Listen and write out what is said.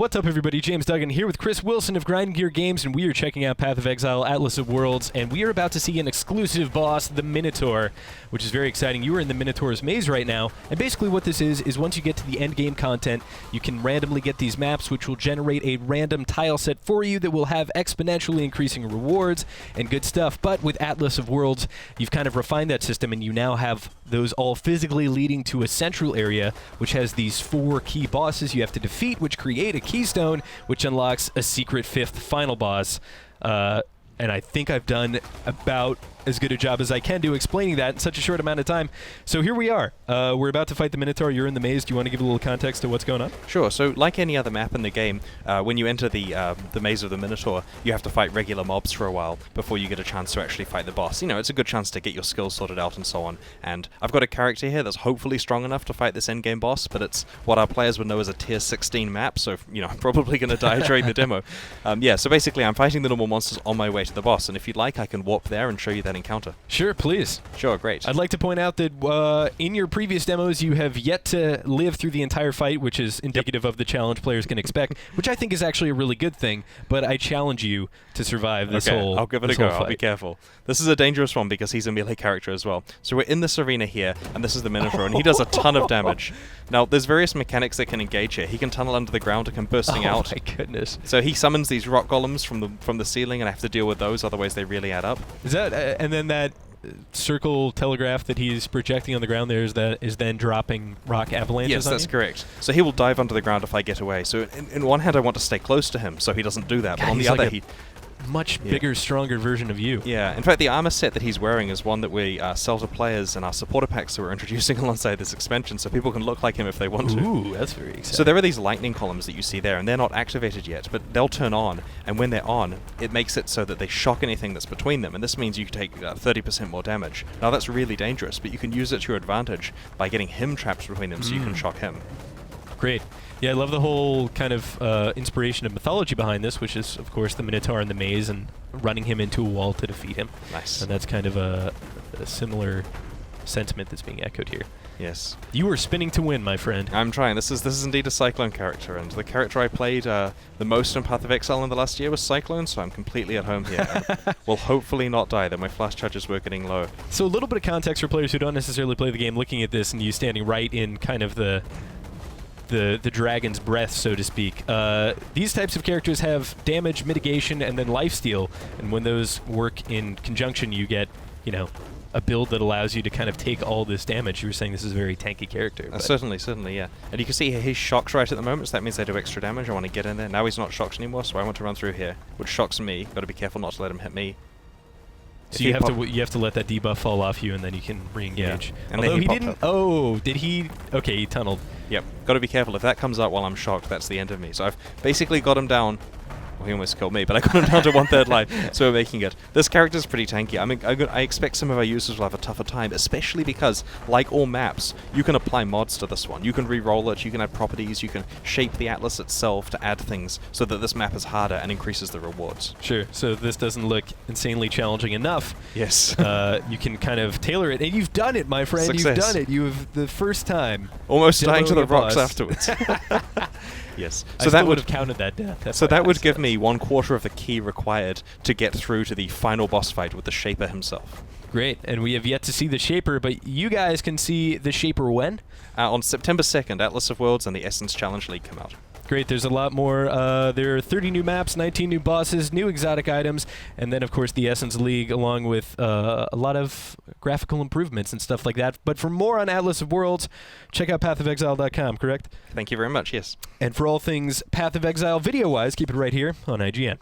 What's up, everybody? James Duggan here with Chris Wilson of Grind Gear Games, and we are checking out Path of Exile, Atlas of Worlds, and we are about to see an exclusive boss, the Minotaur, which is very exciting. You are in the Minotaur's maze right now, and basically what this is once you get to the end game content, you can randomly get these maps, which will generate a random tile set for you that will have exponentially increasing rewards and good stuff. But with Atlas of Worlds, you've kind of refined that system, and you now have those all physically leading to a central area, which has these 4 key bosses you have to defeat, which create a keystone, which unlocks a secret 5th final boss. And I think I've done about as good a job as I can do explaining that in such a short amount of time. So here we are. We're about to fight the Minotaur. You're in the maze. Do you want to give a little context to what's going on? Sure. So like any other map in the game, when you enter the maze of the Minotaur, you have to fight regular mobs for a while before you get a chance to actually fight the boss. You know, it's a good chance to get your skills sorted out and so on. And I've got a character here that's hopefully strong enough to fight this endgame boss, but it's what our players would know as a tier 16 map, so, you know, I'm probably going to die during the demo. Yeah, so basically I'm fighting the normal monsters on my way to the boss, and if you'd like, I can warp there and show you that encounter. Sure, please. Sure, great. I'd like to point out that in your previous demos, you have yet to live through the entire fight, which is indicative of the challenge players can expect, which I think is actually a really good thing, but I challenge you to survive this whole I'll give it a go. I'll be careful. This is a dangerous one because he's a melee character as well. So we're in this arena here, and this is the Minotaur, and he does a ton of damage. Now, there's various mechanics that can engage here. He can tunnel under the ground to come bursting out. Oh my goodness. So he summons these rock golems from the ceiling, and I have to deal with those, otherwise they really add up. Is that and then that circle telegraph that he's projecting on the ground there is then dropping rock avalanches Yes, on that's you? correct. So he will dive under the ground if I get away. So in one hand, I want to stay close to him so he doesn't do that. God, but on the he's other, like much bigger, stronger version of you. Yeah, in fact, the armor set that he's wearing is one that we sell to players in our supporter packs that we're introducing alongside this expansion, so people can look like him if they want to. Ooh, that's very exciting. So there are these lightning columns that you see there, and they're not activated yet, but they'll turn on, and when they're on, it makes it so that they shock anything that's between them, and this means you take 30% more damage. Now that's really dangerous, but you can use it to your advantage by getting him trapped between them so you can shock him. Great. Yeah, I love the whole kind of inspiration of mythology behind this, which is, of course, the Minotaur in the maze and running him into a wall to defeat him. Nice. And that's kind of a similar sentiment that's being echoed here. Yes. You are spinning to win, my friend. I'm trying. This is indeed a Cyclone character, and the character I played the most in Path of Exile in the last year was Cyclone, so I'm completely at home here. Will hopefully not die, though my flash charges were getting low. So a little bit of context for players who don't necessarily play the game, looking at this and you standing right in kind of the dragon's breath, so to speak. These types of characters have damage, mitigation, and then lifesteal, and when those work in conjunction, you get, you know, a build that allows you to kind of take all this damage. You were saying this is a very tanky character. Certainly, yeah. And you can see he's shocked right at the moment, so that means they do extra damage. I want to get in there. Now he's not shocked anymore, so I want to run through here, which shocks me. Got to be careful not to let him hit me. So you have to let that debuff fall off you, and then you can re-engage. Yeah. And although then he didn't. Up. Oh, did he? Okay, he tunneled. Yep. Got to be careful. If that comes out while I'm shocked, that's the end of me. So I've basically got him down. Well, he almost killed me, but I got him down to 1/3 life, so we're making it. This character's pretty tanky. I mean, I expect some of our users will have a tougher time, especially because, like all maps, you can apply mods to this one. You can re-roll it, you can add properties, you can shape the atlas itself to add things so that this map is harder and increases the rewards. Sure, so this doesn't look insanely challenging enough. Yes. You can kind of tailor it, and you've done it, my friend. Success. You've done it. You have the first time. Almost dying to the rocks boss. afterwards. Yes. So that would have counted that death. So that would give me 1/4 of the key required to get through to the final boss fight with the Shaper himself. Great, and we have yet to see the Shaper, but you guys can see the Shaper when? On September 2nd, Atlas of Worlds and the Essence Challenge League come out. Great, there's a lot more. There are 30 new maps, 19 new bosses, new exotic items, and then, of course, the Essence League, along with a lot of graphical improvements and stuff like that. But for more on Atlas of Worlds, check out pathofexile.com, correct? Thank you very much, yes. And for all things Path of Exile video-wise, keep it right here on IGN.